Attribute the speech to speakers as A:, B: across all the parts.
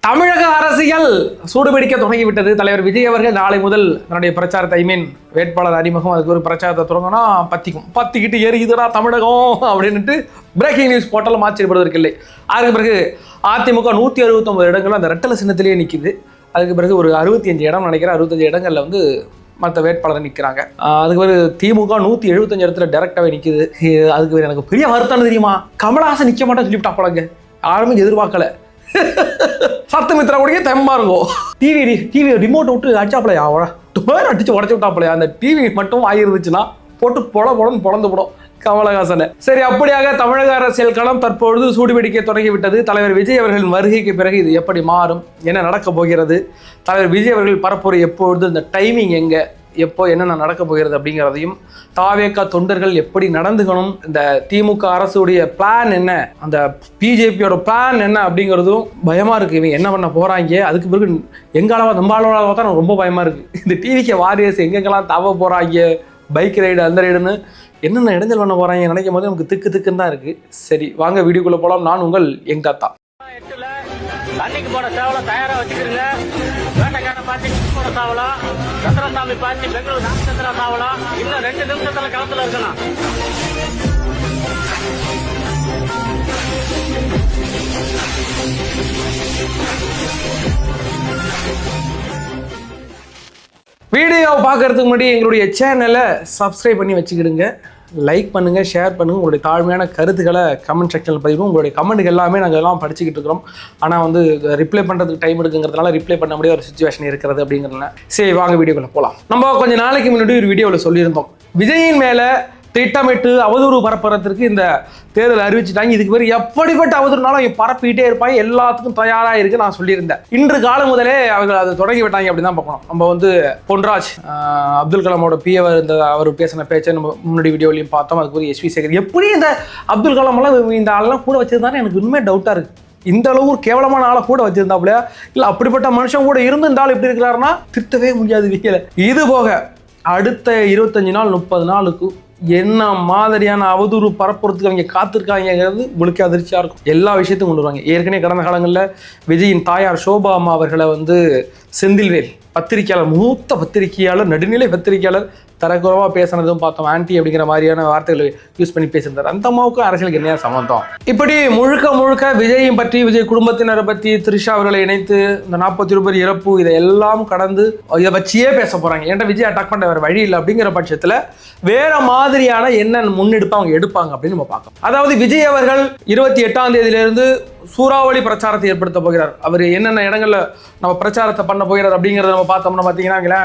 A: தமிழக அரசியல் சூடுபிடிக்க தொடங்கிவிட்டது. தலைவர் விஜய் அவர்கள் நாளை முதல் தன்னுடைய பிரச்சாரத்தை வேட்பாளர் அறிமுகம் அதுக்கு ஒரு பிரச்சாரத்தை தொடங்கினா பத்திக்கிட்டு எரியுதுடா தமிழகம் அப்படின்ட்டு பிரேக்கிங் நியூஸ் போட்டாலும் ஆச்சரியப்படுவதற்கு இல்லை. அதுக்கு பிறகு அதிமுக 169 இடங்கள் அந்த ரெட்டலை சின்னத்திலேயே நிற்கிது. அதுக்கு பிறகு ஒரு 65 இடம் நினைக்கிறேன், 65 இடங்கள்ல வந்து மற்ற வேட்பாளர் நிற்கிறாங்க. அதுக்கு பிறகு திமுக 175 இடத்துல டைரக்டாகவே நிற்கிது. அதுக்கு எனக்கு பெரிய வருத்தம் தெரியுமா, கமலஹாசன் நிற்க மாட்டேன்னு சொல்லிவிட்டா பழங்க, யாருமே எதிர்பார்க்கல. சத்தமித்ரா கூட தெம்பா இருக்கும். டிவி ரிமோட் விட்டு அடிச்சாப்பலையா அடிச்சு உடச்சு விட்டாப்பலையா, அந்த டிவி மட்டும் ஆகிருந்துச்சுன்னா போட்டு பொழந்து போடும் கமலஹாசனை. சரி, அப்படியாக தமிழக அரசியல் களம் தற்பொழுது சூடுபிடிக்க தொடங்கிவிட்டது. தலைவர் விஜய் அவர்களின் வருகைக்கு பிறகு இது எப்படி மாறும், என்ன நடக்க போகிறது, தலைவர் விஜய் அவர்கள் பரப்புரை எப்பொழுது, இந்த டைமிங் எங்க, எப்போ என்னென்ன நடக்க போகிறது அப்படிங்கிறதையும், தாவேகா தொண்டர்கள் எப்படி நடந்துக்கணும், இந்த திமுக அரசுடைய பிளான் என்ன, அந்த பிஜேபியோட பிளான் என்ன அப்படிங்கிறதும் பயமா இருக்கு. இவங்க என்ன பண்ண போறாங்க, அதுக்கு பிறகு எங்காலவா நம்ம அளவாக தான் எனக்கு ரொம்ப பயமா இருக்கு. இந்த டிவிக்கு வாரியர்ஸ் எங்கெங்கெல்லாம் தவ போறாங்க, பைக் ரைடு அந்த ரைடுன்னு என்னென்ன இடைஞ்சல் பண்ண போறாங்க நினைக்கும் போது நமக்கு திக்குன்னு தான் இருக்கு. சரி, வாங்க வீடியோக்குள்ள போலாம். நான் உங்கள் எங் தாத்தா.
B: தண்ணிக்கு போட சேவலம் தயாரா வச்சுக்கிறீங்க. வேட்டைக்கார பார்ட்டி போட சாவலாம், சந்திரசாமி பார்ட்டி பெங்களூர் ராமச்சந்திரா சாவலாம். இன்னும் 2 நிமிஷத்துல களத்துல இருக்கணும்.
A: வீடியோ பார்க்கறதுக்கு முன்னாடி எங்களுடைய சேனலை சப்ஸ்கிரைப் பண்ணி வச்சுக்கிடுங்க, லைக் பண்ணுங்கள், ஷேர் பண்ணுங்கள், உங்களுடைய தாழ்மையான கருத்துக்களை கமெண்ட் செக்ஷனில் பதிவும். உங்களுடைய கமெண்ட்டுக்கு எல்லாமே நாங்கள் எல்லாம் படிச்சுக்கிட்டு இருக்கிறோம். ஆனால் வந்து ரிப்ளை பண்ணுறதுக்கு டைம் எடுக்குங்கிறதுனால ரிப்ளை பண்ண முடியாத ஒரு சுச்சுவேஷன் இருக்கிறது அப்படிங்கிறதுனால சரி வாங்க வீடியோக்குள்ளே போகலாம். நம்ம கொஞ்சம் நாளைக்கு முன்னாடி ஒரு வீடியோவில் சொல்லியிருந்தோம், விஜயின் மேலே திட்டமிட்டு அவதூறு பரப்புறதுக்கு இந்த தேர்தல் அறிவிச்சுட்டாங்க. இதுக்கு பேர் எப்படிப்பட்ட அவதூறுனாலும் பரப்பிக்கிட்டே இருப்பாங்க, எல்லாத்துக்கும் தயாராக இருக்கு நான் சொல்லியிருந்தேன். இன்று காலம் முதலே அவர்கள் அதை தொடங்கி விட்டாங்க அப்படின்னு தான் பார்க்கணும். நம்ம வந்து பொன்ராஜ் அப்துல் கலாமோட பிஏவர் இந்த அவர் பேசின பேச்சை நம்ம முன்னாடி வீடியோலையும் பார்த்தோம். அதுக்கு ஒரு எஸ்வி சேகர் எப்படி இந்த அப்துல் கலாம் எல்லாம் இந்த ஆளெல்லாம் கூட வச்சிருந்தானே எனக்கு உண்மை டவுட்டாக இருக்கு. இந்த அளவு ஒரு கேவலமான ஆளை கூட வச்சிருந்தாப்புலையா, இல்லை அப்படிப்பட்ட மனுஷன் கூட இருந்து இந்த ஆள் எப்படி இருக்கிறாருன்னா திருத்தவே முடியாது வீட்டில். இது போக அடுத்த 25 நாள் 30 நாளுக்கு என்ன மாதிரியான அவதூறு பரப்புறதுக்கு அவங்க காத்திருக்காங்கிறது உங்களுக்கு அதிர்ச்சியாக இருக்கும். எல்லா விஷயத்தையும் கொண்டு வருவாங்க. ஏற்கனவே கடந்த காலங்களில் விஜயின் தாயார் சோபா அம்மா அவர்களை வந்து செந்தில்வேல் பத்திரிகையாளர், மூத்த பத்திரிகையாளர், நடுநிலை பத்திரிகையாளர் தரக்குறவாக பேசுனதும் பார்த்தோம். ஆன்டி அப்படிங்கிற மாதிரியான வார்த்தைகளை யூஸ் பண்ணி பேசியிருந்தார். அந்த அம்மாவுக்கும் அரசியலுக்கு என்ன சம்பந்தம்? இப்படி முழுக்க விஜயும் பற்றி, விஜய் குடும்பத்தினரை பற்றி, த்ரிஷா அவர்களை இணைத்து இந்த 40 ரூபாய் இறப்பு இதையெல்லாம் கடந்து இதை வச்சியே பேச போறாங்க. ஏன்டா விஜய் அட்டாக் பண்ண வேற வழி இல்லை அப்படிங்கிற பட்சத்தில் வேற மாதிரியான என்ன முன்னெடுப்பு அவங்க எடுப்பாங்க அப்படின்னு நம்ம பார்க்கலாம். அதாவது விஜய் அவர்கள் 28ஆம் தேதியிலிருந்து சூறாவளி பிரச்சாரத்தை ஏற்படுத்த போகிறார். அவர் என்னென்ன இடங்கள்ல நம்ம பிரச்சாரத்தை பண்ண போகிறார் அப்படிங்கிறத நம்ம பார்த்தோம்னா பார்த்தீங்கன்னா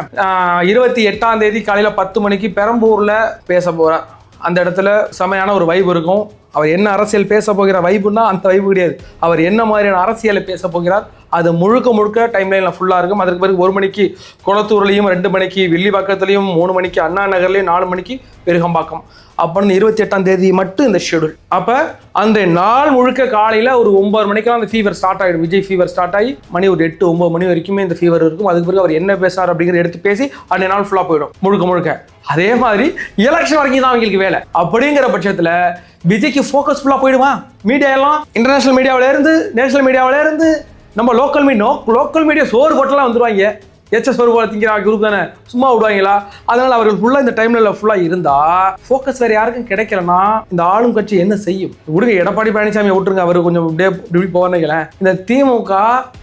A: 28ஆம் தேதி காலையில் 10 மணிக்கு பெரம்பூர்ல பேச போறார். அந்த இடத்துல செமையான ஒரு வைப் இருக்கும். அவர் என்ன அரசியல் பேச போகிற வைப்புன்னா அந்த வைப்பு கிடையாது. அவர் என்ன மாதிரியான அரசியலை பேச போகிறார் அது முழுக்க டைம்லைனில் ஃபுல்லாக இருக்கும். அதுக்கு பிறகு 1 மணிக்கு குளத்தூர்லையும், 2 மணிக்கு வில்லிவாக்கத்துலையும், 3 மணிக்கு அண்ணா நகர்லையும், 4 மணிக்கு பெருகம்பாக்கம். அப்படின்னு 28ஆம் தேதி மட்டும் இந்த ஷெடியூல். அப்போ அந்த நாள் முழுக்க காலையில் ஒரு 9 மணிக்கெல்லாம் அந்த ஃபீவர் ஸ்டார்ட் ஆகிடும். விஜய் ஃபீவர் ஸ்டார்ட் ஆகி மணி ஒரு 8-9 மணி வரைக்குமே இந்த ஃபீவர் இருக்கும். அதுக்கு பிறகு அவர் என்ன பேசுறார் அப்படிங்கிறத எடுத்து பேசி அந்த நாள் ஃபுல்லாக போயிடும் முழுக்க. அதே மாதிரி எலெக்ஷன் வரைக்கும் தான் அவங்களுக்கு வேலை. அப்படிங்கிற பட்சத்தில் விஜய்க்கு ஃபோக்கஸ் ஃபுல்லாக போயிடுமா? மீடியா எல்லாம் இன்டர்நேஷனல் மீடியாவிலேருந்து, நேஷனல் மீடியாவிலேருந்து, நம்ம லோக்கல் மீடியா சோறு போட்டெல்லாம் வந்துடுவாங்க. சோறு போல திங்கிற குரூப் தானே, சும்மா விடுவாங்களா? அதனால அவர்கள் ஃபுல்லாக இந்த டைம்ல ஃபுல்லாக இருந்தா ஃபோக்கஸ் வேறு யாருக்கும் கிடைக்கலன்னா இந்த ஆளும் கட்சி என்ன செய்யும்? விடுங்க, எடப்பாடி பழனிசாமி விட்டுருங்க, அவர் கொஞ்சம் இப்படி போவானுங்களேன். இந்த திமுக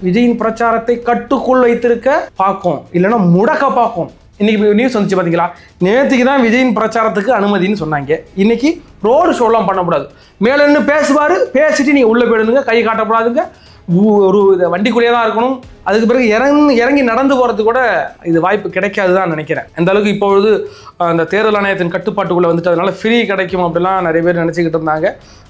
A: விஜயின் பிரச்சாரத்தை கட்டுக்குள் வைத்திருக்க பார்க்கும், இல்லைன்னா முடக்க பார்க்கும். இன்னைக்கு நியூஸ் வந்துச்சு பார்த்தீங்களா? நேற்றுக்கு தான் விஜயின் பிரச்சாரத்துக்கு அனுமதினு சொன்னாங்க. இன்னைக்கு ரோடு ஷோலாம் பண்ணக்கூடாது, மேலே நின்று பேசுவார், பேசிட்டு நீங்கள் உள்ளே போயிடுங்க, கை காட்டக்கூடாதுங்க, ஒரு வண்டிக்குள்ளேயே தான் இருக்கணும். அதுக்கு பிறகு இறங்கி நடந்து போகிறது கூட இது வாய்ப்பு கிடைக்காது தான் நினைக்கிறேன். அந்த அளவுக்கு இப்பொழுது அந்த தேர்தல் ஆணையத்தின் கட்டுப்பாட்டுக்குள்ளே வந்துட்டு அதனால ஃப்ரீ கிடைக்கும் அப்படிலாம் நிறைய பேர் நினச்சிக்கிட்டு இருந்தாங்க.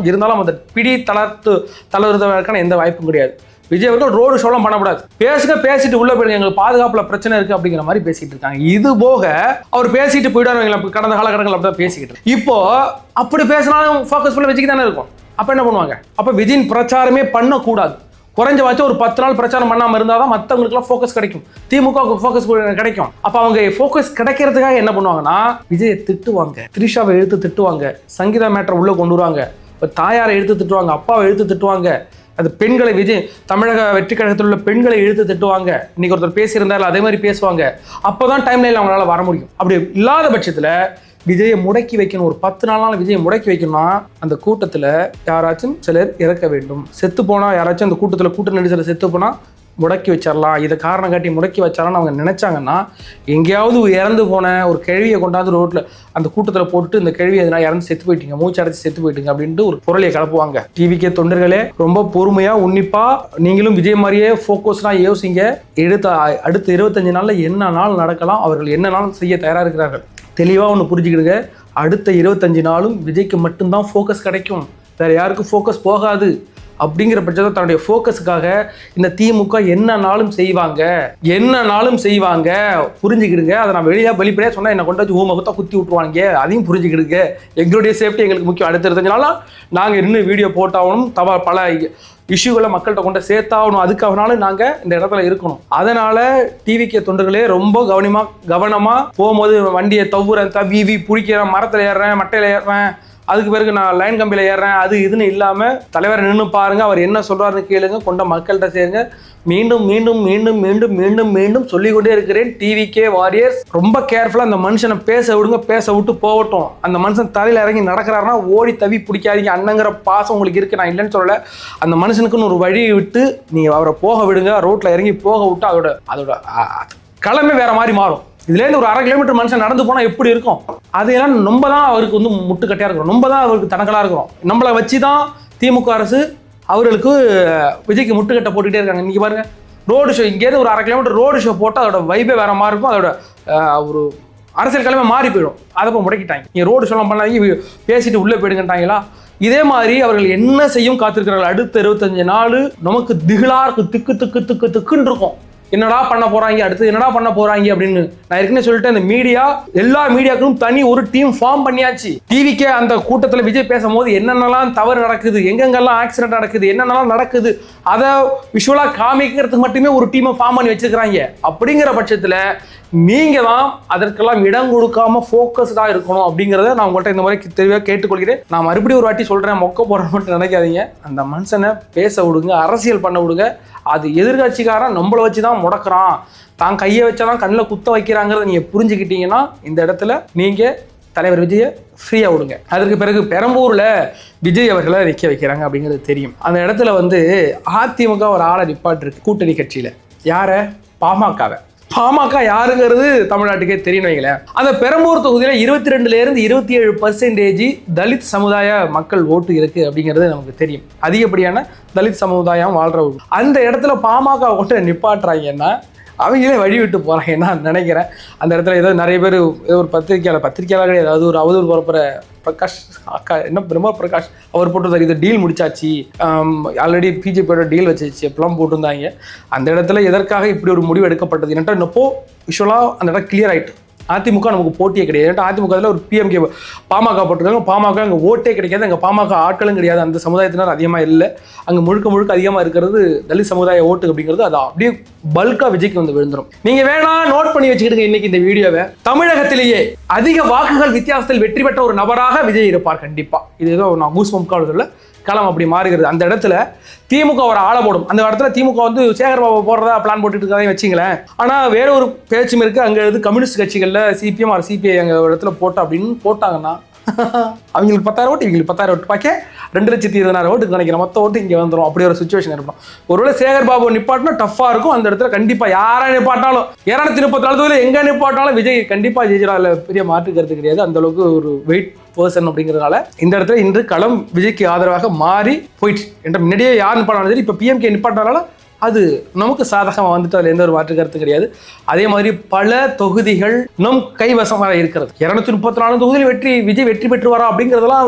A: இருந்தாலும் அந்த பிடி தளர்வதற்கான எந்த வாய்ப்பும் கிடையாது. விஜய் அவர்கள் ரோடு ஷோலாம் பண்ணக்கூடாது, பேசிட்டு உள்ள போயிடுங்க, எங்களுக்கு பாதுகாப்புல பிரச்சனை இருக்கு அப்படிங்கிற மாதிரி பேசிட்டு இருக்காங்க. இது போக அவர் பேசிட்டு போயிடுவாங்க. கடந்த காலகட்டங்கள் அப்படிதான் பேசிக்கிட்டு. இப்போ அப்படி பேசினாலும் ஃபோக்கஸ் ஃபுல்லாக விஜய்க்கு தானே இருக்கும். அப்போ என்ன பண்ணுவாங்க? அப்போ விஜயின் பிரச்சாரமே பண்ணக்கூடாது. குறைஞ்சபட்சம் ஒரு 10 நாள் பிரச்சாரம் பண்ணாமல் இருந்தால் தான் மற்றவங்களுக்குலாம் ஃபோக்கஸ் கிடைக்கும், திமுக ஃபோக்கஸ் கிடைக்கும். அப்போ அவங்க ஃபோக்கஸ் கிடைக்கிறதுக்காக என்ன பண்ணுவாங்கன்னா விஜயை திட்டுவாங்க, த்ரிஷாவை எடுத்து திட்டுவாங்க, சங்கீதா மேட்டரை உள்ளே கொண்டு வருவாங்க, தாயாரை எடுத்து திட்டுவாங்க, அப்பாவை எடுத்து திட்டுவாங்க, அது பெண்களை தமிழக வெற்றி கழகத்தில் உள்ள பெண்களை இழுத்து திட்டுவாங்க. இன்னைக்கு ஒருத்தர் பேசியிருந்தாலும் அதே மாதிரி பேசுவாங்க. அப்போதான் டைம்லைனில் அவங்களால வர முடியும். அப்படி இல்லாத பட்சத்தில் விஜயை முடக்கி வைக்கணும். ஒரு 10 நாளான விஜயை முடக்கி வைக்கணும்னா அந்த கூட்டத்தில் யாராச்சும் சிலர் இறக்க வேண்டும். செத்து போனால் யாராச்சும் அந்த கூட்ட நெரிசலில் செத்து போனால் முடக்கி வச்சிடலாம். இதை காரணம் காட்டி முடக்கி வச்சாலான்னு அவங்க நினைச்சாங்கன்னா எங்கேயாவது இறந்து போன ஒரு கேள்வியை கொண்டாந்து ரோட்டில் அந்த கூட்டத்தில் போட்டுட்டு இந்த கேள்வி எதனா இறந்து செத்து போயிட்டீங்க, மூச்சு அடைச்சி செத்து போயிட்டீங்க அப்படின்ட்டு ஒரு பொருளையை கலப்புவாங்க. டிவிக்கே தொண்டர்களே ரொம்ப பொறுமையாக உன்னிப்பாக நீங்களும் விஜய் மாதிரியே ஃபோக்கஸ்டாக யோசிங்க. அடுத்த 25 நாளில் என்ன நாள் நடக்கலாம், அவர்கள் என்ன நாள் செய்ய தயாராக இருக்கிறார்கள். தெளிவாக ஒன்று புரிஞ்சுக்கிடுங்க. அடுத்த 25 நாளும் விஜய்க்கு மட்டும்தான் ஃபோக்கஸ் கிடைக்கும், வேறு யாருக்கும் ஃபோக்கஸ் போகாது. அப்படிங்கிற பட்சத்தில் தன்னுடைய ஃபோக்கஸுக்காக இந்த திமுக என்னன்னாலும் செய்வாங்க புரிஞ்சுக்கிடுங்க. அதை நான் வெளிப்படையாக சொன்னால் என்னை கொண்டு வச்சு ஊமகுத்தா குத்தி விட்டுருவாங்க. அதையும் புரிஞ்சுக்கிடுங்க. எங்களுடைய சேஃப்டி எங்களுக்கு முக்கியம். அடுத்த 25 நாளாக நாங்கள் இன்னும் வீடியோ போட்டாகணும், பல இஷ்யூகளை மக்கள்கிட்ட கொண்டு சேர்த்தாகணும். அதுக்காகனாலும் நாங்கள் இந்த இடத்துல இருக்கணும். அதனால் டிவிக்கே தொண்டர்களே ரொம்ப கவனமாக போகும்போது வண்டியை தவ்வி பிடிக்கிறேன், மரத்தில் ஏறுறேன், மட்டையில் ஏறுறேன், அதுக்கு பிறகு நான் லைன் கம்பியில் ஏறுறேன், அது இதுன்னு இல்லாமல் தலைவரை நின்று பாருங்க, அவர் என்ன சொல்கிறாருன்னு கேளுங்க, கொண்ட மக்கள்கிட்ட சேருங்க. மீண்டும் மீண்டும் மீண்டும் மீண்டும் மீண்டும் மீண்டும் சொல்லிக்கொண்டே இருக்கிறேன், டிவிக்கே வாரியர்ஸ் ரொம்ப கேர்ஃபுல்லாக அந்த மனுஷனை பேச விடுங்க. பேச விட்டு போகட்டும். அந்த மனுஷன் தலையில் இறங்கி நடக்கிறாருன்னா ஓடி தவி பிடிக்காதீங்க. அண்ணங்கிற பாசம் உங்களுக்கு இருக்குது, நான் இல்லைன்னு சொல்லலை. அந்த மனுஷனுக்குன்னு ஒரு வழி விட்டு நீங்கள் அவரை போக விடுங்க. ரோட்டில் இறங்கி போக விட்டு அதோட களமே வேற மாதிரி மாறும். இதுலேருந்து ஒரு 1/2 கிலோமீட்டர் மனுஷன் நடந்து போனால் எப்படி இருக்கும்? அதையெல்லாம் நம்ம தான் அவருக்கு முட்டுக்கட்டையாக இருக்கிறோம், நம்ம தான் அவருக்கு தனக்கலாக இருக்கிறோம். நம்மளை வச்சு தான் திமுக அரசு அவர்களுக்கு விஜய்க்கு முட்டுக்கட்டை போட்டுக்கிட்டே இருக்காங்க. இன்றைக்கி பாருங்கள், ரோடு ஷோ இங்கேருந்து ஒரு 1/2 கிலோமீட்டர் ரோடு ஷோ போட்டால் அதோட வைபே வேறு மாதிரி இருக்கும். அதோட ஒரு அரசியல் கிழமை மாறி போயிடும். அதை இப்போ முடக்கிட்டாங்க. நீங்கள் ரோடு ஷோலாம் பண்ணாங்க, பேசிட்டு உள்ளே போயிடுங்கட்டாங்களா? இதே மாதிரி அவர்கள் என்ன செய்யும் காத்திருக்கிறார்கள். அடுத்த 25 நாள் நமக்கு திகிலாக இருக்கும், திக்குன்னு இருக்கும். என்னடா பண்ண போறாங்க, அடுத்து என்னடா பண்ண போறாங்க அப்படின்னு. நான் ஏற்கனவே சொல்லிட்டேன், இந்த எல்லா மீடியாக்களும் தனி ஒரு டீம் ஃபார்ம் பண்ணியாச்சு. டிவிக்கே அந்த கூட்டத்தில் விஜய் பேசும்போது என்னென்னலாம் தவறு நடக்குது, எங்கெங்கெல்லாம் ஆக்சிடென்ட் நடக்குது, என்னென்னலாம் நடக்குது, அதை விஷுவலாக காமிக்கிறதுக்கு மட்டுமே ஒரு டீமை ஃபார்ம் பண்ணி வச்சுக்கிறாங்க. அப்படிங்கிற பட்சத்தில் நீங்க தான் அதற்கெல்லாம் இடம் கொடுக்காம ஃபோக்கஸ்டாக இருக்கணும். அப்படிங்கிறத நான் உங்கள்கிட்ட இந்த மாதிரி தெளிவாக கேட்டுக்கொள்கிறேன். நான் மறுபடியும் ஒரு வாட்டி சொல்றேன், மொக்க போறேன்னு மட்டும் நினைக்காதீங்க. அந்த மனுஷனை பேச விடுங்க, அரசியல் பண்ண விடுங்க. அது எதிர்கட்சிக்காரன் நம்மளை வச்சு தான் முடக்கிறான், தான் கையை வச்சாதான் கண்ணில் குத்த வைக்கிறாங்கிறத நீங்கள் புரிஞ்சுக்கிட்டீங்கன்னா இந்த இடத்துல நீங்கள் தலைவர் விஜயை ஃப்ரீயாக விடுங்க. அதற்கு பிறகு பெரம்பூரில் விஜய் அவர்களை நிற்க வைக்கிறாங்க அப்படிங்கிறது தெரியும். அந்த இடத்துல அதிமுக ஒரு ஆளை நிப்பாட்டிருக்கு கூட்டணி கட்சியில். யாரை? பாமகவை. பாமக யாருங்கிறது தமிழ்நாட்டுக்கே தெரியும் வைங்களேன். அந்த பெரம்பூர் தொகுதியில் 22% 27% தலித் சமுதாய மக்கள் ஓட்டு இருக்கு அப்படிங்கிறது நமக்கு தெரியும். அதிகப்படியான தலித் சமுதாயம் வாழ்ற அந்த இடத்துல பாமக ஓட்டை நிப்பாட்டுறாங்கன்னா அவங்களே வழி விட்டு போகிறாங்கன்னா நினைக்கிறேன். அந்த இடத்துல ஏதோ நிறைய பேர் ஏதோ ஒரு பத்திரிக்கையாளர்கள் ஏதாவது ஒரு அவதூறு பரப்புற பிரகாஷ் பிரம்ம பிரகாஷ் அவர் போட்டிருந்தார், இது டீல் முடிச்சாச்சு, ஆல்ரெடி பிஜேபியோட டீல் வச்சிச்சு அப்படிலாம் போட்டிருந்தாங்க. அந்த இடத்துல எதற்காக இப்படி ஒரு முடிவு எடுக்கப்பட்டது என்னட்டா இன்னப்போ விஷுவலாக அந்த இடம் கிளியர் ஆகிட்டு. அதிமுக நமக்கு போட்டியே கிடையாது. ஏன்னா அதிமுகவில் ஒரு பிஎம்கே பாமக போட்டிருக்காங்க. பாமக அங்கே ஓட்டே கிடைக்காது, அங்கே பாமக ஆட்களும் கிடையாது, அந்த சமுதாயத்தினர் அதிகமாக இல்லை. அங்கே முழுக்க அதிகமாக இருக்கிறது தலித் சமுதாய ஓட்டு அப்படிங்கிறது. அது அப்படியே பல்காக விஜய்க்கு விழுந்துடும். நீங்கள் வேணா நோட் பண்ணி வச்சுக்கிடுங்க. இன்னைக்கு இந்த வீடியோவை தமிழகத்திலேயே அதிக வாக்குகள் வித்தியாசத்தில் வெற்றி பெற்ற ஒரு நபராக விஜய் இருப்பார் கண்டிப்பாக. இது ஏதோ நான் கூஸ்பம்காலத்தில் களம் அப்படி மாறுகிறது. அந்த இடத்துல திமுக ஒரு ஆளை போடும். அந்த இடத்துல திமுக சேகர் பாபு போடுறதா பிளான் போட்டுட்டு இருக்காதையும் வச்சிங்களேன். ஆனால் வேற ஒரு பேச்சும் இருக்குது. அங்கே கம்யூனிஸ்ட் கட்சிகளில் சிபிஎம் ஆர் சிபிஐ அங்கே இடத்துல போட்டோம் அப்படின்னு போட்டாங்கன்னா அவங்களுக்கு 10,000 ஓட்டு, இவங்களுக்கு 10,000 ஓட்டு, பார்க்க 2,20,000 ஓட்டுக்கு நினைக்கிறேன். மொத்த ஓட்டு இங்கே வந்துடும். அப்படி ஒரு சுச்சுவேஷன் இருக்கும். ஒருவேளை சேகர் பாபு நிப்பாட்டினா டஃப்பாக இருக்கும். அந்த இடத்துல கண்டிப்பாக யாரை நிப்பாட்டாலும் 234 தொகுதியில் எங்கே நிப்பாட்டாலும் விஜய் கண்டிப்பாக ஜெயிச்சிடால. பெரிய மாற்று கருத்து கிடையாது. அந்த அளவுக்கு ஒரு வெயிட் பர்சன் அப்படிங்கிறதுனால இந்த இடத்துல இன்று களம் விஜய்க்கு ஆதரவாக மாறி போயிட்டு என்ற முன்னாடியே யார் நிப்பாட்டாலும் சரி, இப்போ பிஎம்கே நிப்பாட்டினால அது நமக்கு சாதகமாக அதில் எந்த ஒரு மாற்று கருத்து கிடையாது. அதே மாதிரி பல தொகுதிகள் நம் கைவசமாக இருக்கிறது. 234 தொகுதியில் விஜய் வெற்றி பெற்றுவாரா அப்படிங்கிறதெல்லாம்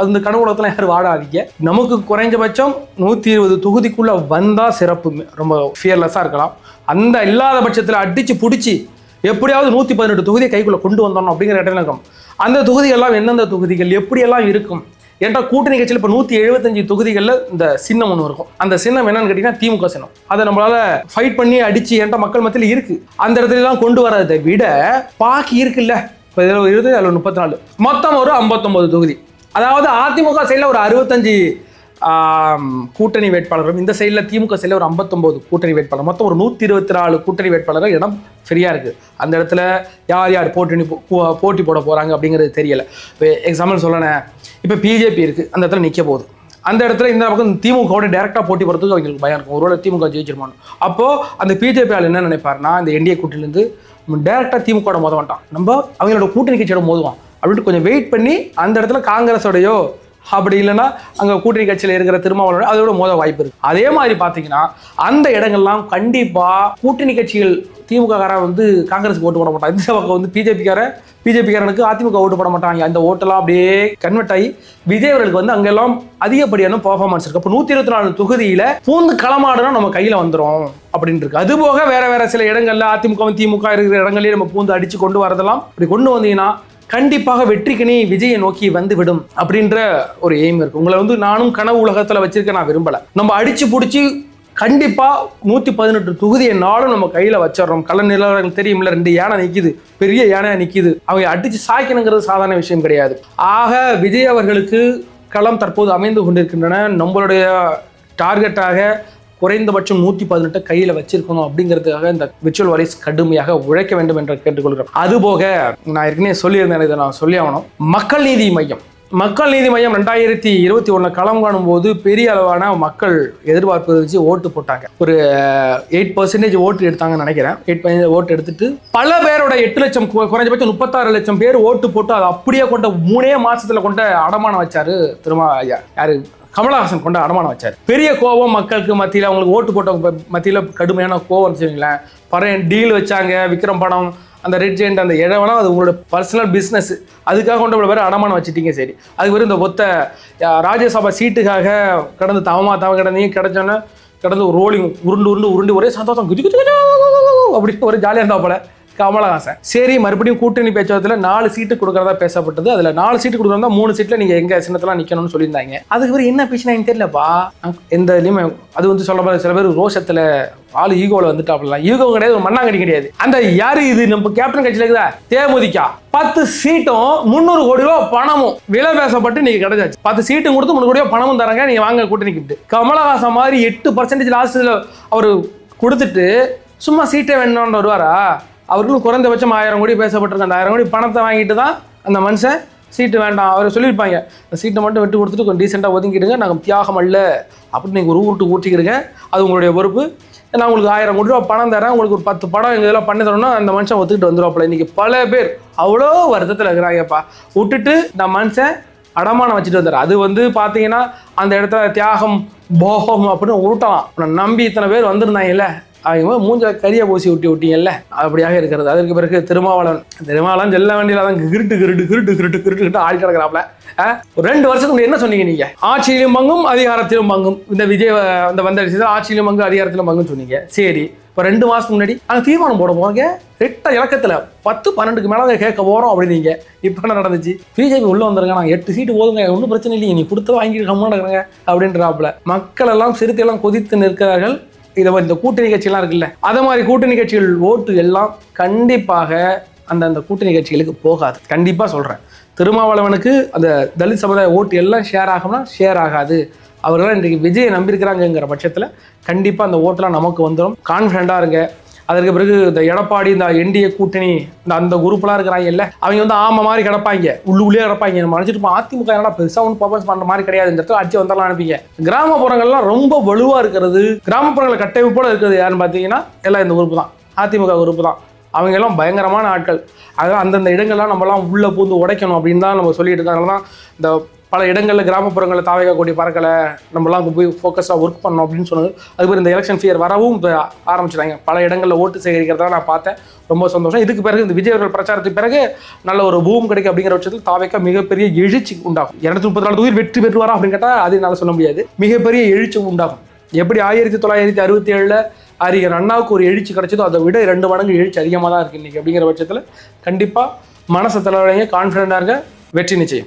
A: அந்த கனவுலகத்தில் யாரும் வாடாதீங்க. நமக்கு குறைஞ்சபட்சம் 120 தொகுதிக்குள்ள வந்தால் சிறப்பு, ரொம்ப ஃபியர்லெஸ்ஸாக இருக்கலாம். அந்த இல்லாத பட்சத்தில் அடிச்சு பிடிச்சி எப்படியாவது 118 தொகுதியை கைக்குள்ள கொண்டு வந்தோம் அப்படிங்கிற இடத்துல இருக்கும். அந்த தொகுதிகள்லாம் எந்தெந்த தொகுதிகள் எப்படியெல்லாம் இருக்கும் என்ற கூட்டணி கட்சியில் இப்போ 175 தொகுதிகளில் இந்த சின்னம் ஒன்று இருக்கும். அந்த சின்னம் என்னன்னு கேட்டீங்கன்னா திமுக சின்னம். அதை நம்மளால ஃபைட் பண்ணி அடிச்சு என்ற மக்கள் மத்தியில் இருக்கு. அந்த இடத்துல தான் கொண்டு வரதை விட பாக்கி இருக்குல்ல, இப்போ இதில் 20 அதில் 34 மொத்தம் ஒரு 59 தொகுதி. அதாவது அதிமுக சைடில் ஒரு 65 கூட்டணி வேட்பாளர்களும், இந்த சைடில் திமுக சைடில் ஒரு 59 கூட்டணி வேட்பாளர், மொத்தம் ஒரு 124 கூட்டணி வேட்பாளர்கள் இடம் ஃப்ரீயாக இருக்குது. அந்த இடத்துல யார் போட்டி போட போகிறாங்க அப்படிங்கிறது தெரியலை. இப்போ எக்ஸாம்பிள் சொல்லணேன், இப்போ பிஜேபி இருக்குது, அந்த இடத்துல நிற்க போகுது. அந்த இடத்துல இந்த பக்கம் திமுகவோட டேரெக்டாக போட்டி போகிறதுக்கு அவங்களுக்கு பயம் இருக்கும், ஒருவேளை திமுக ஜெயிச்சிருமானு. அப்போது அந்த பிஜேபி ஆள் என்ன நினைப்பாருன்னா, இந்த என்டிஏ கூட்டணிலேருந்து டேரெக்டாக திமுகவோட மோத மாட்டான், நம்ம அவங்களோட கூட்டணி கட்சியோட மோதுவான் அப்படின்ட்டு கொஞ்சம் வெயிட் பண்ணி அந்த இடத்துல காங்கிரஸோடையோ அப்படி இல்லைன்னா அங்கே கூட்டணி கட்சியில் இருக்கிற திருமாவளவன் அதோட மோத வாய்ப்பு இருக்குது. அதே மாதிரி பார்த்தீங்கன்னா அந்த இடங்கள்லாம் கண்டிப்பாக கூட்டணி கட்சிகள் திமுககாரன் வந்து காங்கிரஸுக்கு ஓட்டு போட மாட்டான், இந்த பக்கம் வந்து பிஜேபிக்காரனுக்கு அதிமுக ஓட்டு போட மாட்டாங்க. அந்த ஓட்டெல்லாம் அப்படியே கன்வெர்ட் ஆகி விஜய் அவர்களுக்கு வந்து அங்கெல்லாம் அதிகப்படியான பெர்ஃபார்மன்ஸ் இருக்கு. அப்போ 124 தொகுதியில் பூந்து களமாடுனா நம்ம கையில் வந்துடும் அப்படின்னு இருக்கு. அது போக வேற சில இடங்கள்ல திமுக இருக்கிற இடங்களையும் நம்ம பூந்து அடிச்சு கொண்டு வரதெல்லாம் இப்படி கொண்டு வந்தீங்கன்னா கண்டிப்பாக வெற்றிக்கணி விஜயை நோக்கி வந்து விடும் அப்படின்ற ஒரு எய்ம் இருக்கு. உங்களை வந்து நானும் கனவு உலகத்தில் வச்சிருக்க நான் விரும்பலை. நம்ம அடிச்சு பிடிச்சி கண்டிப்பாக 118 தொகுதியை நாளும் நம்ம கையில் வச்சிடறோம். கள நிலவரங்கள் தெரியும்ல, 2 யானை நிற்கிது, பெரிய யானை நிற்கிது, அவங்க அடித்து சாய்க்கணுங்கிறது சாதாரண விஷயம் கிடையாது. ஆக விஜய் அவர்களுக்கு களம் தற்போது அமைந்து கொண்டிருக்கின்றன. நம்மளுடைய டார்கெட்டாக குறைந்தபட்சம் 118 கையில் வச்சிருக்கணும் அப்படிங்கிறதுக்காக இந்த விர்ச்சுவல் வாரிஸ் கடுமையாக உழைக்க வேண்டும் என்று கேட்டுக்கொள்கிறோம். அதுபோக நான் ஏற்கனவே சொல்லியிருந்தேன், இதை நான் சொல்லி ஆகணும். மக்கள் நீதி மையம் 2021 களம் காணும் போது பெரிய அளவான மக்கள் எதிர்பார்ப்பு வச்சு ஓட்டு போட்டாங்க. ஒரு 8% ஓட்டு எடுத்தாங்கன்னு நினைக்கிறேன். 8% ஓட்டு எடுத்துட்டு பல பேரோட 8 லட்சம், குறைஞ்சபட்சம் 36 லட்சம் பேர் ஓட்டு போட்டு அதை அப்படியே கொண்ட 3 மாசத்துல கொண்ட அடமானம் வச்சாரு யாரு கமலஹாசன் கொண்ட அடமானம் வச்சார். பெரிய கோபம் மக்களுக்கு மத்தியில், அவங்களுக்கு ஓட்டு போட்டவங்க மத்தியில் கடுமையான கோபம் வச்சுங்களேன். டீல் வச்சாங்க, விக்ரம் படம், அந்த ரெட் ஜெயண்ட், அந்த இடம்லாம் அது உங்களோட பர்சனல் பிஸ்னஸ், அதுக்காக கொண்டு இவ்வளோ பேர் அடமானம் வச்சுட்டீங்க. சரி, அதுக்கு வெறும் இந்த ராஜ்யசபா சீட்டுக்காக கடந்து கிடைச்சோன்னே கடந்து ரோலிங் உருண்டு ஒரே சந்தோஷம் அப்படின்னு ஒரு ஜாலியாக இருந்தா போல கமலஹாசன். சரி, மறுபடியும் கூட்டணி பேச்சுவார்த்தையில் 4 சீட்டு கொடுக்குறதா பேசப்பட்டது. அதில் 4 சீட்டு கொடுக்குறதா 3 சீட்டில் நீங்கள் எங்கள் சின்னத்தெல்லாம் நிற்கணும்னு சொல்லியிருந்தாங்க. அதுக்கு பேர் என்ன பேசினாங்கன்னு தெரியலப்பா. எந்த இதுலையுமே அது வந்து சொல்ல சில பேர் ரோஷத்தில் ஆள் ஈகோவில் வந்துட்டாப்லாம். ஈகோ கிடையாது, ஒரு மண்ணாங்கடி கிடையாது. அந்த யாரு இது நம்ம கேப்டன் கட்சியில் இருக்குதா தேமுதிக 10 சீட்டும் 300 கோடி ரூபா பணமும் விலை பேசப்பட்டு நீங்க கிடைச்சாச்சு. 10 சீட்டும் கொடுத்து 300 கோடி ரூபா பணமும் தராங்க, நீங்க வாங்க கூட்டணிக்கிட்டு. கமலஹாசன் மாதிரி 8% லாஸ்ட்ல அவரு கொடுத்துட்டு சும்மா சீட்டை வேணும்னு வருவாரா? அவர்களும் குறைந்தபட்சம் 1000 கோடி பேசப்பட்டிருக்க. அந்த 1000 கோடி பணத்தை வாங்கிட்டு தான் அந்த மனுஷன் சீட்டு வேண்டாம் அவர் சொல்லியிருப்பாங்க. அந்த சீட்டை மட்டும் விட்டு கொடுத்துட்டு கொஞ்சம் டீசெண்டாக ஒதுங்கிடுங்க, நாங்கள் தியாகம் அல்ல அப்படின்னு நீங்கள் ஒரு ஊட்டிக்கிறீங்க, அது உங்களுடைய பொறுப்பு. நான் உங்களுக்கு 1000 கோடி ரூபா பணம் தரேன், உங்களுக்கு ஒரு 10 படம் எங்கள் இதெல்லாம் பண்ணி தரணும்னா அந்த மனுஷன் ஒத்துக்கிட்டு வந்துடுவாப்பில். இன்றைக்கி பல பேர் அவ்வளோ வருத்தத்தில் இருக்கிறாங்கப்பா. விட்டுட்டு இந்த மனுஷன் அடமானம் வச்சுட்டு வந்தார். அது வந்து பார்த்தீங்கன்னா அந்த இடத்துல தியாகம் போகம் அப்படின்னு உருட்டலாம். நம்பி இத்தனை பேர் வந்திருந்தாங்கல்ல, அவங்க மூஞ்ச கரியை பூசி விட்டீங்கல்ல, அப்படியாக இருக்கிறது. அதற்கு பிறகு திருமாவளவன் செல்ல வேண்டியது அதான் கிருட்டு ஆடி கிடக்கிறாப்ல. ஒரு 2 வருஷத்துக்கு என்ன சொன்னீங்க நீங்க? ஆட்சியிலும் பங்கும் அதிகாரத்திலும் பங்கும். இந்த விஜய் அந்த வந்த ஆட்சியிலும் பங்கு அதிகாரத்திலும் பங்குன்னு சொன்னீங்க. சரி, இப்போ 2 மாசத்துக்கு முன்னாடி நாங்கள் தீர்மானம் போட போறோங்க, 8 இலக்கத்தில் 10-12க்கு மேலே கேட்க போறோம் அப்படின்னீங்க. இப்போ என்ன நடந்துச்சு? பிஜேபி உள்ள வந்துருங்க, நாங்கள் 8 சீட்டு போதுங்க, ஒன்றும் பிரச்சனை இல்லைங்க, நீ கொடுத்து வாங்கிட்டு கம்முன்னு அப்படின்றாப்புல. மக்கள் எல்லாம் சிறுத்தையெல்லாம் கொதித்து நிற்கிறார்கள். இதை இந்த கூட்டணி கட்சியெல்லாம் இருக்குல்ல, அதை மாதிரி கூட்டணி கட்சிகள் ஓட்டு எல்லாம் கண்டிப்பாக அந்த கூட்டணி கட்சிகளுக்கு போகாது. கண்டிப்பாக சொல்கிறேன், திருமாவளவனுக்கு அந்த தலித் சமுதாய ஓட்டு எல்லாம் ஷேர் ஆகும்னா ஷேர் ஆகாது. அவர்களாம் இன்றைக்கு விஜயை நம்பியிருக்கிறாங்கங்கிற பட்சத்தில் கண்டிப்பாக அந்த ஓட்டெலாம் நமக்கு வந்துடும். கான்ஃபிடென்ட்டாக இருங்க. அதற்கு பிறகு இந்த எடப்பாடி, இந்த என்டிஏ கூட்டணி, அந்த குரூப்லாம் இருக்கிறாங்க இல்லை, அவங்க வந்து ஆமை மாதிரி கிடப்பாங்க, உள்ளே கிடப்பாங்க. நம்ம நினச்சிட்டு அதிமுக என்னடா பெருசாக ஒன்றும் பர்ஃபார்மன்ஸ் பண்ணுற மாதிரி கிடையாது, இந்த இடத்துல அடிச்சு வந்தாலும் அனுப்பிங்க. கிராமப்புறங்கள்லாம் ரொம்ப வலுவாக இருக்கிறது, கிராமப்புறங்களை கட்டமைப்போடு இருக்கிறது யாருன்னு பார்த்தீங்கன்னா எல்லாம் இந்த குரூப் தான், அதிமுக குரூப் தான். அவங்க எல்லாம் பயங்கரமான ஆட்கள். அதான் அந்தந்த இடங்கள்லாம் நம்மலாம் உள்ளே பூந்து உடைக்கணும் அப்படின்னு தான் நம்ம சொல்லிட்டு இருக்கோம். அதனால தான் இந்த பல இடங்களில் கிராமப்புறங்களில் தாவக கொடி பறக்கலை, நம்மளாம் போய் ஃபோக்கஸாக ஒர்க் பண்ணணும் அப்படின்னு சொன்னது. அதுக்கு இந்த எலெக்ஷன் ஃபியர் வரவும் இப்போ ஆரம்பிச்சிட்டாங்க. பல இடங்களில் ஓட்டு சேகரிக்கிறதா நான் பார்த்தேன், ரொம்ப சந்தோஷம். இதுக்கு பிறகு இந்த விஜய் அவர்கள் பிரச்சாரத்துக்கு பிறகு நல்ல ஒரு பூம் கிடைக்கும் அப்படிங்கிற பட்சத்தில் தாவக மிகப்பெரிய எழுச்சி உண்டாகும். 234 தொகுதி வெற்றி பெற்றுவாரா அப்படின்னு கேட்டால் அது என்னால் சொல்ல முடியாது. மிகப்பெரிய எழுச்சி உண்டாகும். எப்படி 1967 அறிஞர் அண்ணாவுக்கு ஒரு எழுச்சி கிடைச்சதோ அதை விட 2 மடங்கு எழுச்சி அதிகமாக தான் இருக்குது இன்றைக்கி. அப்படிங்கிற பட்சத்தில் கண்டிப்பாக மனசை தலைவலைங்க, கான்ஃபிடென்ட்டாக இருக்க, வெற்றி நிச்சயம்.